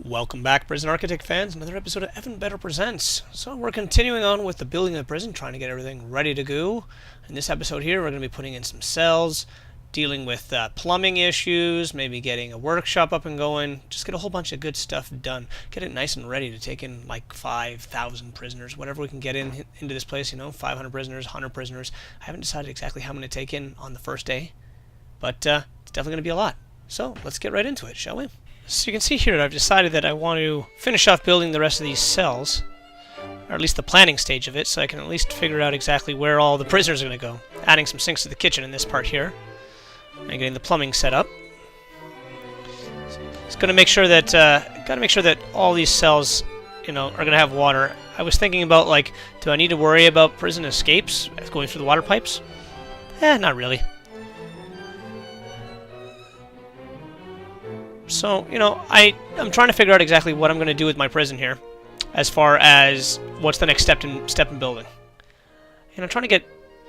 Welcome back, Prison Architect fans. Another episode of Evan Better Presents. So we're continuing on with the building of the prison, trying to get everything ready to go. In this episode here, we're going to be putting in some cells, dealing with plumbing issues, maybe getting a workshop up and going. Just get a whole bunch of good stuff done. Get it nice and ready to take in like 5,000 prisoners, whatever we can get into this place. 500 prisoners, 100 prisoners. I haven't decided exactly how I'm going to take in on the first day, but it's definitely going to be a lot. So let's get right into it, shall we? So you can see here I've decided that I want to finish off building the rest of these cells, or at least the planning stage of it, so I can at least figure out exactly where all the prisoners are going to go. Adding some sinks to the kitchen in this part here, and getting the plumbing set up. It's going to make sure that all these cells, are going to have water. I was thinking about, like, do I need to worry about prison escapes going through the water pipes? Not really. So, I'm trying to figure out exactly what I'm going to do with my prison here, as far as what's the next step in building. And I'm trying to get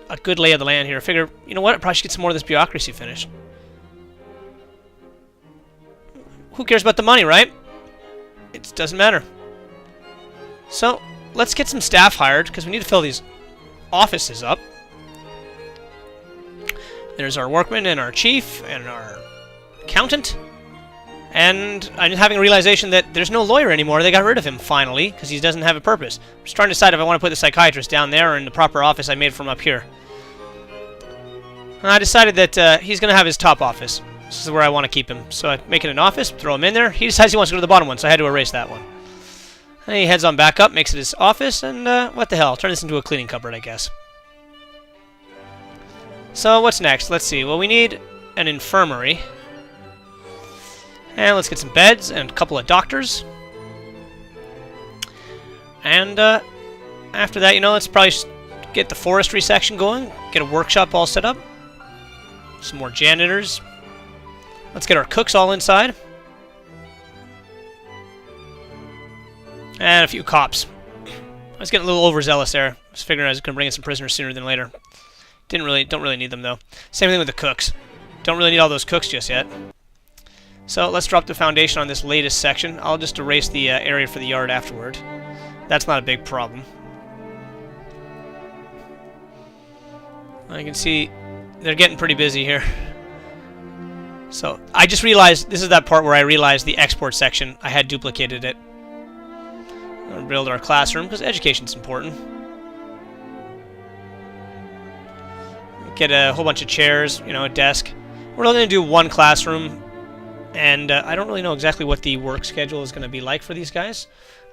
a good lay of the land here. I figure, I probably should get some more of this bureaucracy finished. Who cares about the money, right? It doesn't matter. So, let's get some staff hired, because we need to fill these offices up. There's our workman and our chief and our accountant. And I'm having a realization that there's no lawyer anymore. They got rid of him, finally, because he doesn't have a purpose. I'm just trying to decide if I want to put the psychiatrist down there or in the proper office I made from up here. And I decided that he's going to have his top office. This is where I want to keep him. So I make it an office, throw him in there. He decides he wants to go to the bottom one, so I had to erase that one. And he heads on back up, makes it his office, and what the hell? I'll turn this into a cleaning cupboard, I guess. So what's next? Let's see. Well, we need an infirmary. And let's get some beds and a couple of doctors. And after that, let's probably get the forestry section going. Get a workshop all set up. Some more janitors. Let's get our cooks all inside. And a few cops. I was getting a little overzealous there. I was figuring I was going to bring in some prisoners sooner than later. Don't really need them, though. Same thing with the cooks. Don't really need all those cooks just yet. So let's drop the foundation on this latest section. I'll just erase the area for the yard afterward. That's not a big problem. I can see they're getting pretty busy here. So I just realized, this is that part where I realized the export section, I had duplicated it. We'll build our classroom, because education's important. Get a whole bunch of chairs, a desk. We're only going to do one classroom. And I don't really know exactly what the work schedule is going to be like for these guys.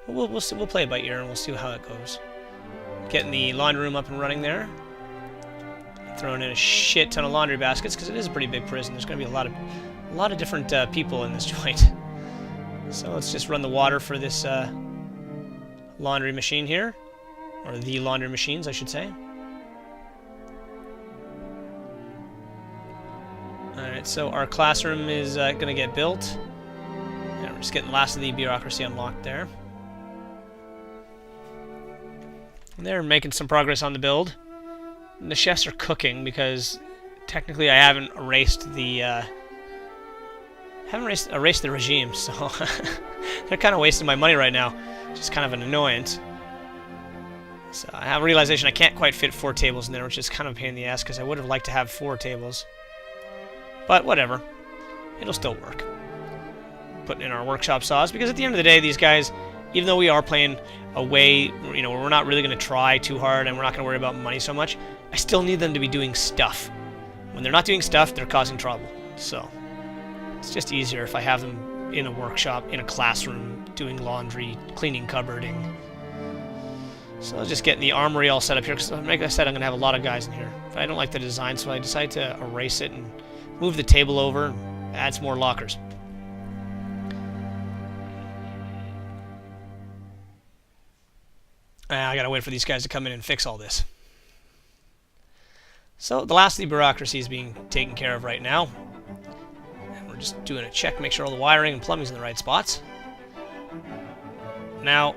We'll play it by ear and we'll see how it goes. Getting the laundry room up and running there. Throwing in a shit ton of laundry baskets because it is a pretty big prison. There's going to be a lot of different people in this joint. So let's just run the water for this laundry machine here, or the laundry machines, I should say. Alright, so our classroom is going to get built. And we're just getting the last of the bureaucracy unlocked there. And they're making some progress on the build. And the chefs are cooking because technically I haven't erased the regime, so they're kind of wasting my money right now. Which is kind of an annoyance. So I have a realization I can't quite fit 4 tables in there, which is kind of a pain in the ass because I would have liked to have 4 tables. But whatever. It'll still work. Putting in our workshop saws, because at the end of the day, these guys, even though we are playing a way, we're not really going to try too hard and we're not going to worry about money so much, I still need them to be doing stuff. When they're not doing stuff, they're causing trouble. So, it's just easier if I have them in a workshop, in a classroom, doing laundry, cleaning cupboarding. So just getting the armory all set up here, because like I said, I'm going to have a lot of guys in here. But I don't like the design, so I decided to erase it and move the table over, add some more lockers. I gotta wait for these guys to come in and fix all this. So the last of the bureaucracy is being taken care of right now. And we're just doing a check, make sure all the wiring and plumbing's in the right spots. Now,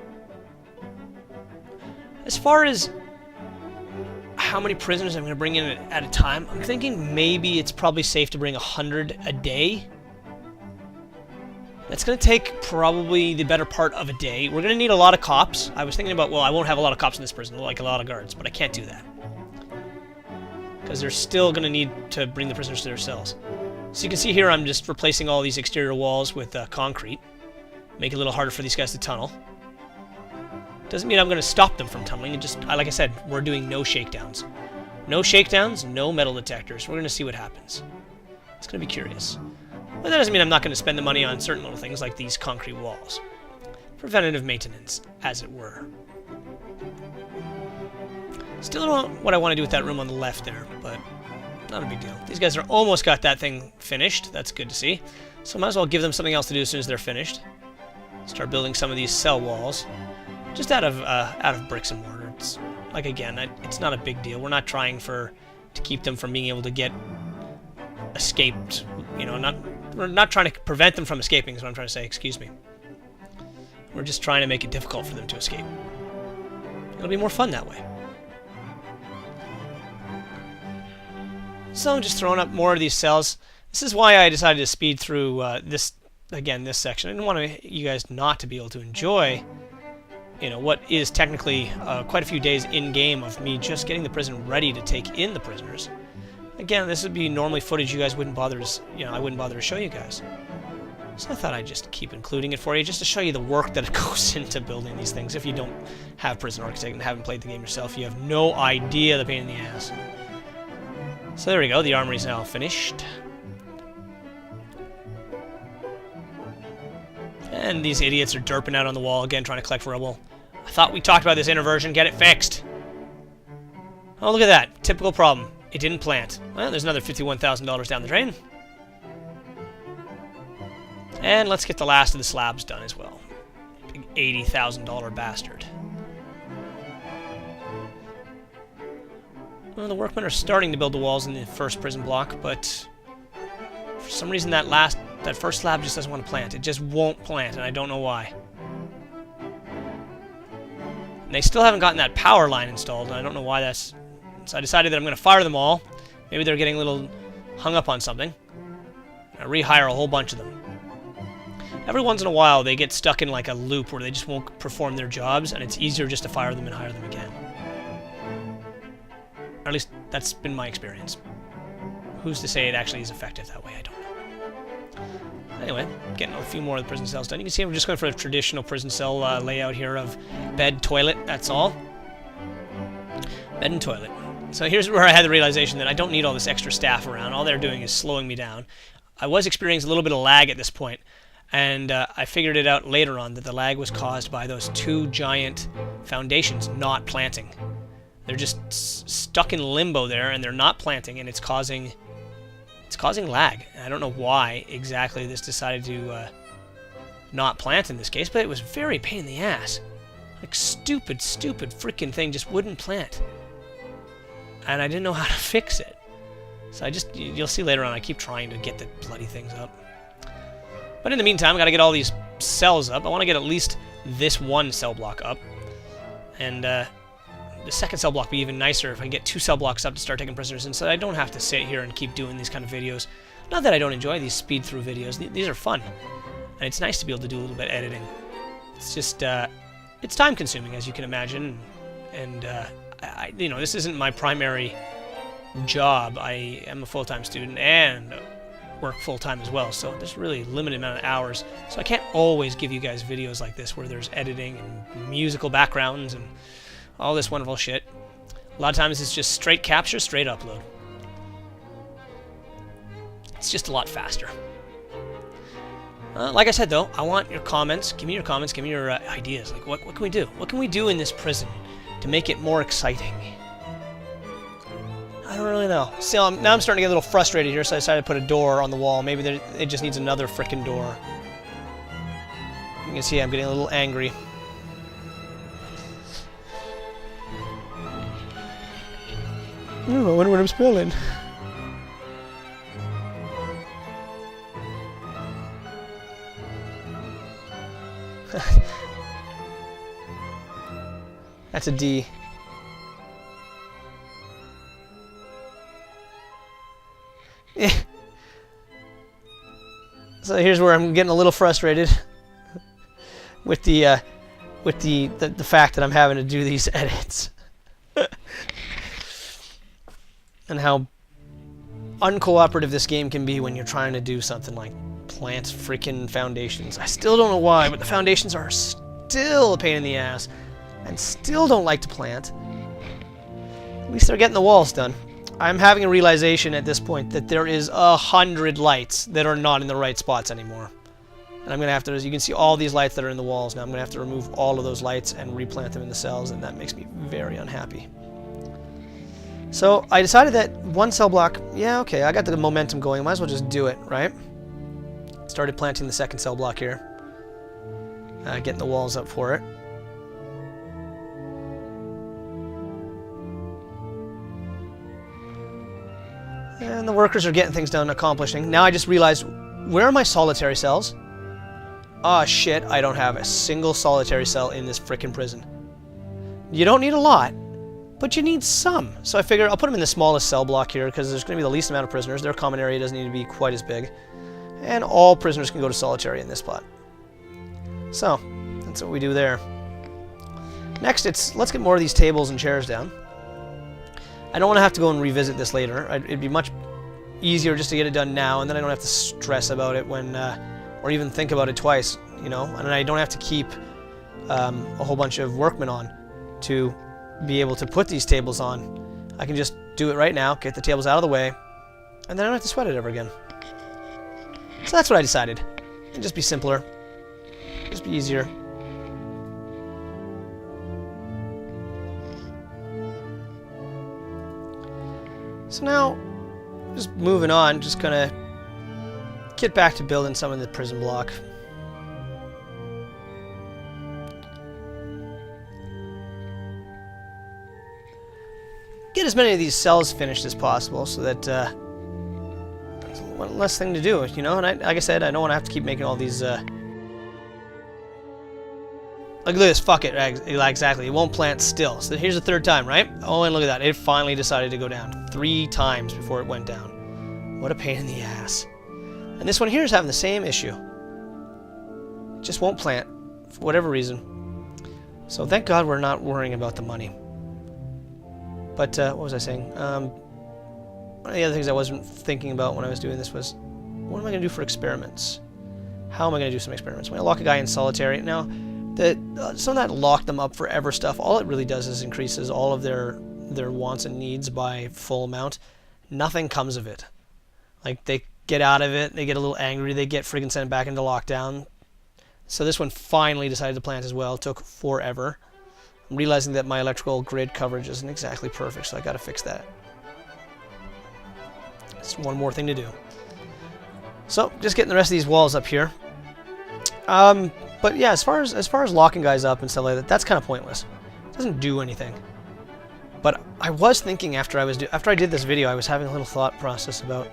as far as how many prisoners I'm going to bring in at a time, I'm thinking maybe it's probably safe to bring 100 a day. It's going to take probably the better part of a day. We're going to need a lot of cops. I was thinking about, well, I won't have a lot of cops in this prison, like a lot of guards, but I can't do that. Because they're still going to need to bring the prisoners to their cells. So you can see here I'm just replacing all these exterior walls with concrete. Make it a little harder for these guys to tunnel. Doesn't mean I'm going to stop them from tunneling. It just, like I said, we're doing no shakedowns. No shakedowns, no metal detectors. We're going to see what happens. It's going to be curious. But that doesn't mean I'm not going to spend the money on certain little things like these concrete walls. Preventative maintenance, as it were. Still don't know what I want to do with that room on the left there, but not a big deal. These guys are almost got that thing finished. That's good to see. So I might as well give them something else to do as soon as they're finished. Start building some of these cell walls. Just out of bricks and mortar. It's, like, again, it's not a big deal. We're not trying to keep them from being able to get escaped. You know, we're not trying to prevent them from escaping is what I'm trying to say. Excuse me. We're just trying to make it difficult for them to escape. It'll be more fun that way. So just throwing up more of these cells. This is why I decided to speed through this section. I didn't want you guys not to be able to enjoy, you know, what is technically quite a few days in-game of me just getting the prison ready to take in the prisoners. Again, this would be normally footage you guys wouldn't bother to, I wouldn't bother to show you guys. So I thought I'd just keep including it for you, just to show you the work that goes into building these things. If you don't have Prison Architect and haven't played the game yourself, you have no idea the pain in the ass. So there we go, the armory's now finished. And these idiots are derping out on the wall again, trying to collect rubble. I thought we talked about this inversion. Get it fixed. Oh, look at that. Typical problem. It didn't plant. Well, there's another $51,000 down the drain. And let's get the last of the slabs done as well. Big $80,000 bastard. Well, the workmen are starting to build the walls in the first prison block, but for some reason that first slab just doesn't want to plant. It just won't plant, and I don't know why. And they still haven't gotten that power line installed, and I don't know why that's... So I decided that I'm going to fire them all. Maybe they're getting a little hung up on something. I rehire a whole bunch of them. Every once in a while, they get stuck in like a loop where they just won't perform their jobs, and it's easier just to fire them and hire them again. Or at least, that's been my experience. Who's to say it actually is effective that way? I don't know. Anyway, getting a few more of the prison cells done. You can see I'm just going for a traditional prison cell layout here of bed, toilet, that's all. Bed and toilet. So here's where I had the realization that I don't need all this extra staff around. All they're doing is slowing me down. I was experiencing a little bit of lag at this point, and I figured it out later on that the lag was caused by those two giant foundations not planting. They're just stuck in limbo there, and they're not planting, and it's causing lag. And I don't know why exactly this decided to not plant in this case, but it was very pain in the ass. Like, stupid freaking thing just wouldn't plant. And I didn't know how to fix it. So you'll see later on, I keep trying to get the bloody things up. But in the meantime, I gotta get all these cells up. I want to get at least this one cell block up. And the second cell block would be even nicer if I can get 2 cell blocks up to start taking prisoners in, so I don't have to sit here and keep doing these kind of videos. Not that I don't enjoy these speed-through videos. These are fun. And it's nice to be able to do a little bit of editing. It's just, it's time-consuming, as you can imagine. And, this isn't my primary job. I am a full-time student and work full-time as well, so there's really a limited amount of hours. So I can't always give you guys videos like this where there's editing and musical backgrounds and all this wonderful shit. A lot of times it's just straight capture, straight upload. It's just a lot faster. Like I said, though, I want your comments. Give me your comments. Give me your ideas. Like, what can we do? What can we do in this prison to make it more exciting? I don't really know. See, now I'm starting to get a little frustrated here, so I decided to put a door on the wall. Maybe it just needs another frickin' door. You can see I'm getting a little angry. Oh, I wonder what I'm spilling. That's a D. So here's where I'm getting a little frustrated with the fact that I'm having to do these edits. And how uncooperative this game can be when you're trying to do something like plant freaking foundations. I still don't know why, but the foundations are still a pain in the ass. And still don't like to plant. At least they're getting the walls done. I'm having a realization at this point that there is 100 lights that are not in the right spots anymore. And I'm going to have to, as you can see, all these lights that are in the walls. Now I'm going to have to remove all of those lights and replant them in the cells, and that makes me very unhappy. So I decided that one cell block, yeah, okay, I got the momentum going. Might as well just do it, right? Started planting the second cell block here. Getting the walls up for it. And the workers are getting things done, accomplishing. Now I just realized, where are my solitary cells? Ah, shit, I don't have a single solitary cell in this frickin' prison. You don't need a lot, but you need some. So I figured I'll put them in the smallest cell block here, because there's going to be the least amount of prisoners. Their common area doesn't need to be quite as big. And all prisoners can go to solitary in this spot. So, that's what we do there. Next, let's get more of these tables and chairs down. I don't want to have to go and revisit this later. It'd be much easier just to get it done now, and then I don't have to stress about it when, or even think about it twice, you know? And I don't have to keep a whole bunch of workmen on to be able to put these tables on. I can just do it right now, get the tables out of the way, and then I don't have to sweat it ever again. So that's what I decided. It'd just be simpler. Just be easier. So now, just moving on, just gonna get back to building some of the prison block. Get as many of these cells finished as possible so that there's one less thing to do, you know? And like I said, I don't want to have to keep making all these look at this, fuck it, exactly, it won't plant still. So here's the third time, right? Oh, and look at that, it finally decided to go down 3 times before it went down. What a pain in the ass. And this one here is having the same issue. It just won't plant, for whatever reason. So thank God we're not worrying about the money. But, what was I saying? One of the other things I wasn't thinking about when I was doing this was, what am I going to do for experiments? How am I going to do some experiments? I'm going to lock a guy in solitary. Now, some of that lock them up forever stuff, all it really does is increases all of their wants and needs by full amount. Nothing comes of it. Like, they get out of it, they get a little angry, they get friggin' sent back into lockdown. So this one finally decided to plant as well. It took forever. I'm realizing that my electrical grid coverage isn't exactly perfect, so I gotta fix that. It's one more thing to do. So, just getting the rest of these walls up here. But yeah, as far as locking guys up and stuff like that, that's kind of pointless. It doesn't do anything. But I was thinking after I did this video, I was having a little thought process about,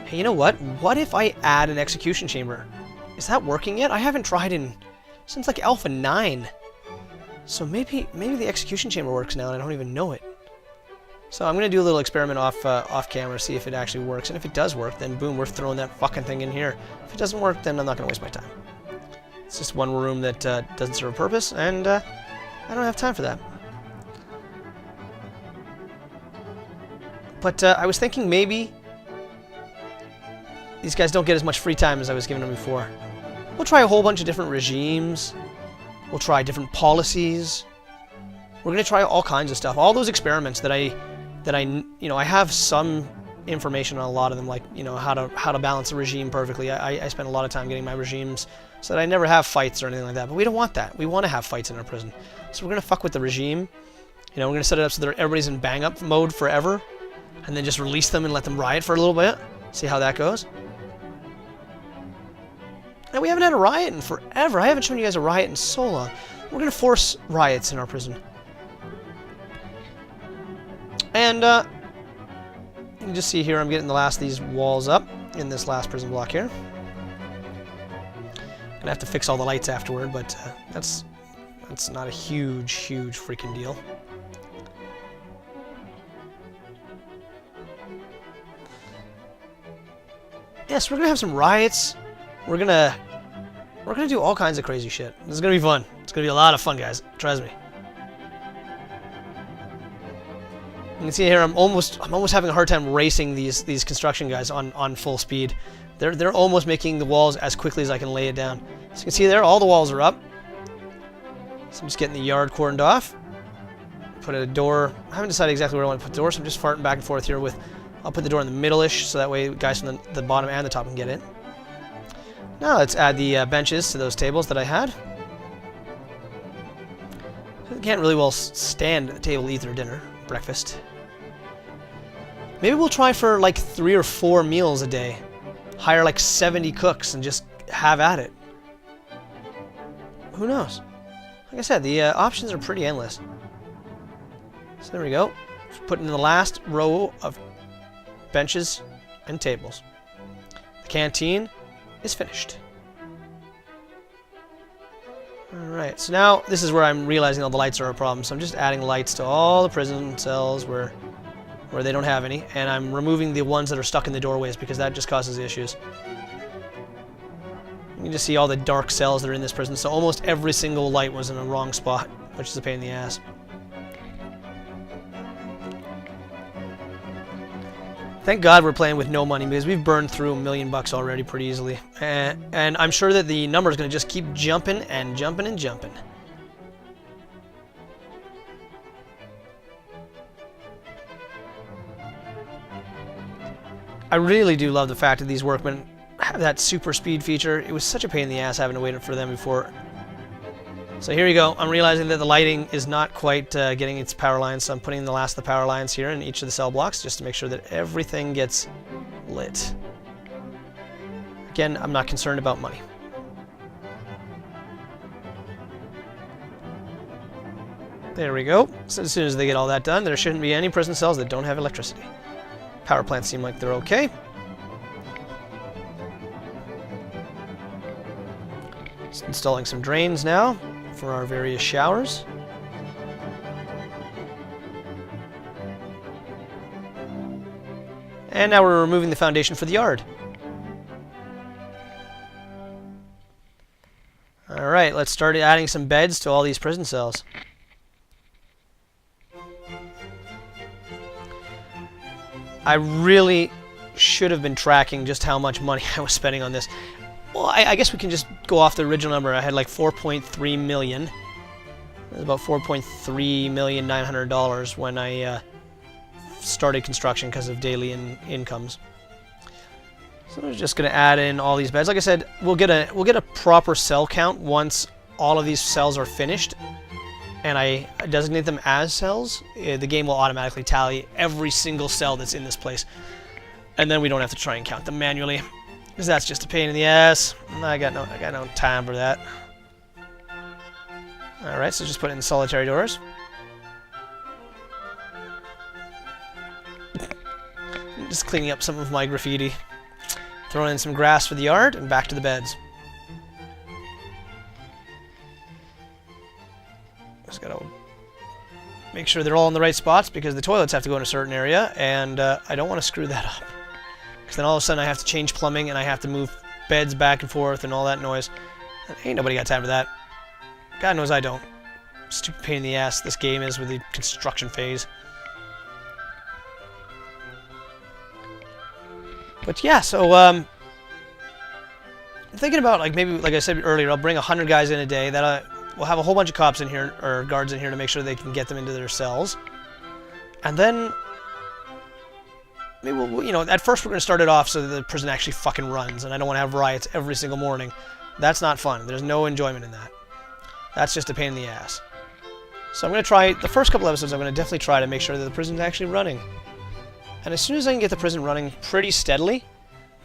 hey, you know what? What if I add an execution chamber? Is that working yet? I haven't tried since like Alpha 9. So maybe the execution chamber works now and I don't even know it. So I'm gonna do a little experiment off camera, see if it actually works. And if it does work, then boom, we're throwing that fucking thing in here. If it doesn't work, then I'm not gonna waste my time. It's just one room that doesn't serve a purpose, and I don't have time for that. But I was thinking maybe these guys don't get as much free time as I was giving them before. We'll try a whole bunch of different regimes. We'll try different policies. We're going to try all kinds of stuff. All those experiments that I have some information on a lot of them, like, you know, how to balance a regime perfectly. I spend a lot of time getting my regimes so that I never have fights or anything like that. But we don't want that. We want to have fights in our prison. So we're going to fuck with the regime. You know, we're going to set it up so that everybody's in bang-up mode forever, and then just release them and let them riot for a little bit. See how that goes. And we haven't had a riot in forever. I haven't shown you guys a riot in so long. We're going to force riots in our prison. And, you can just see here I'm getting the last of these walls up in this last prison block here. Gonna have to fix all the lights afterward, but that's not a huge freaking deal. Yes, we're gonna have some riots. we're gonna do all kinds of crazy shit. This is gonna be fun. It's gonna be a lot of fun, guys. Trust me. You can see here I'm almost having a hard time racing these construction guys on full speed. They're almost making the walls as quickly as I can lay it down. So you can see there, all the walls are up. So I'm just getting the yard cordoned off. Put a door. I haven't decided exactly where I want to put the door, so I'm just farting back and forth here with. I'll put the door in the middle-ish, so that way guys from the bottom and the top can get in. Now let's add the benches to those tables that I had. I can't really well stand at the table, eat their dinner, breakfast. Maybe we'll try for like 3 or 4 meals a day. Hire like 70 cooks and just have at it. Who knows? Like I said, the options are pretty endless. So there we go. Just put in the last row of benches and tables. The canteen is finished. Alright, so now this is where I'm realizing all the lights are a problem. So I'm just adding lights to all the prison cells where they don't have any, and I'm removing the ones that are stuck in the doorways because that just causes issues. You can just see all the dark cells that are in this prison, so almost every single light was in a wrong spot, which is a pain in the ass. Thank God we're playing with no money because we've burned through $1 million already pretty easily. And I'm sure that the number is going to just keep jumping and jumping and jumping. I really do love the fact that these workmen have that super speed feature. It was such a pain in the ass having to wait for them before. So here you go. I'm realizing that the lighting is not quite getting its power lines, so I'm putting the last of the power lines here in each of the cell blocks just to make sure that everything gets lit. Again, I'm not concerned about money. There we go. So as soon as they get all that done, there shouldn't be any prison cells that don't have electricity. Power plants seem like they're okay. Just installing some drains now for our various showers. And now we're removing the foundation for the yard. Alright, let's start adding some beds to all these prison cells. I really should have been tracking just how much money I was spending on this. Well, I guess we can just go off the original number. I had like 4.3 million. It was about $4.3,900,000 when I started construction because of daily incomes. So I'm just going to add in all these beds. Like I said, we'll get a proper cell count once all of these cells are finished, and I designate them as cells. The game will automatically tally every single cell that's in this place, and then we don't have to try and count them manually, because that's just a pain in the ass. I got no time for that. All right, so just put in solitary doors. Just cleaning up some of my graffiti. Throwing in some grass for the yard, and back to the beds. Just gotta make sure they're all in the right spots, because the toilets have to go in a certain area, and I don't want to screw that up. Because then all of a sudden I have to change plumbing, and I have to move beds back and forth, and all that noise. And ain't nobody got time for that. God knows I don't. Stupid pain in the ass this game is with the construction phase. But yeah, so I'm thinking about, like, maybe, like I said earlier, I'll bring 100 guys in a day. That we'll have a whole bunch of cops in here, or guards in here, to make sure they can get them into their cells. And then maybe we'll, you know, at first we're going to start it off so that the prison actually fucking runs, and I don't want to have riots every single morning. That's not fun. There's no enjoyment in that. That's just a pain in the ass. So I'm going to try, the first couple episodes, I'm going to definitely try to make sure that the prison's actually running. And as soon as I can get the prison running pretty steadily,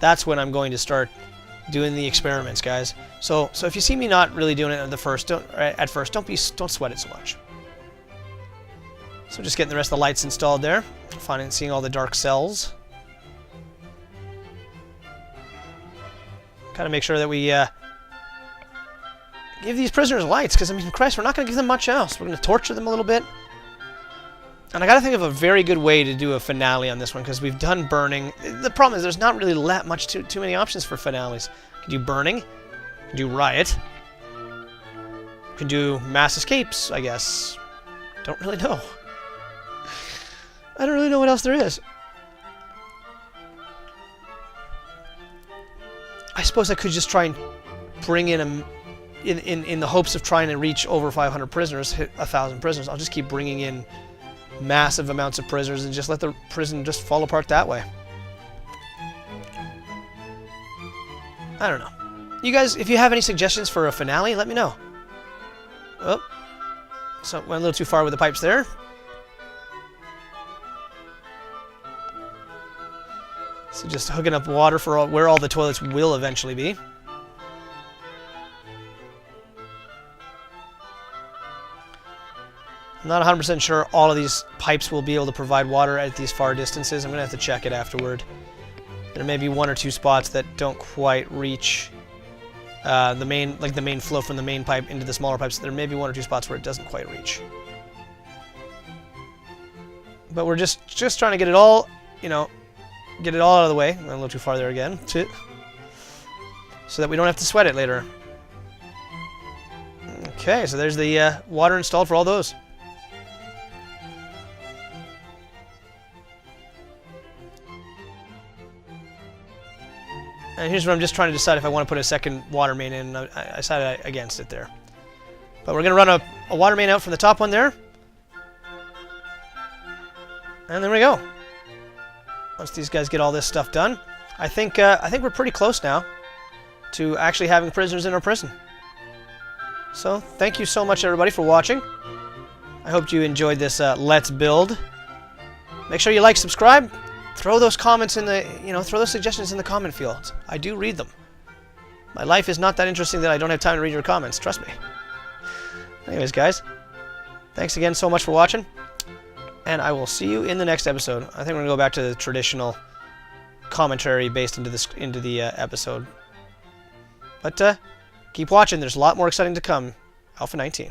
that's when I'm going to start doing the experiments, guys. So if you see me not really doing it at first, don't sweat it so much. So just getting the rest of the lights installed there, seeing all the dark cells. Kind of make sure that we give these prisoners lights, because I mean, Christ, we're not going to give them much else. We're going to torture them a little bit. And I gotta think of a very good way to do a finale on this one, because we've done burning. The problem is there's not really too many options for finales. Could do burning. Could do riot. Could do mass escapes, I guess. Don't really know. I don't really know what else there is. I suppose I could just try and bring in in the hopes of trying to reach over 500 prisoners, hit 1,000 prisoners. I'll just keep bringing in massive amounts of prisoners and just let the prison just fall apart that way. I don't know. You guys, if you have any suggestions for a finale, let me know. Oh, so went a little too far with the pipes there. So just hooking up water for where all the toilets will eventually be. I'm not 100% sure all of these pipes will be able to provide water at these far distances. I'm going to have to check it afterward. There may be 1 or 2 spots that don't quite reach the main flow from the main pipe into the smaller pipes. There may be 1 or 2 spots where it doesn't quite reach. But we're just trying to get it all, you know, get it all out of the way. Went a little too far there again. So that we don't have to sweat it later. Okay, so there's the water installed for all those. And here's where I'm just trying to decide if I want to put a second water main in. I decided against it there. But we're going to run a water main out from the top one there. And there we go. Once these guys get all this stuff done, I think we're pretty close now to actually having prisoners in our prison. So thank you so much, everybody, for watching. I hope you enjoyed this Let's Build. Make sure you like, subscribe. Throw those comments in the, throw those suggestions in the comment field. I do read them. My life is not that interesting that I don't have time to read your comments. Trust me. Anyways, guys, thanks again so much for watching. And I will see you in the next episode. I think we're going to go back to the traditional commentary based into the episode. But keep watching. There's a lot more exciting to come. Alpha 19.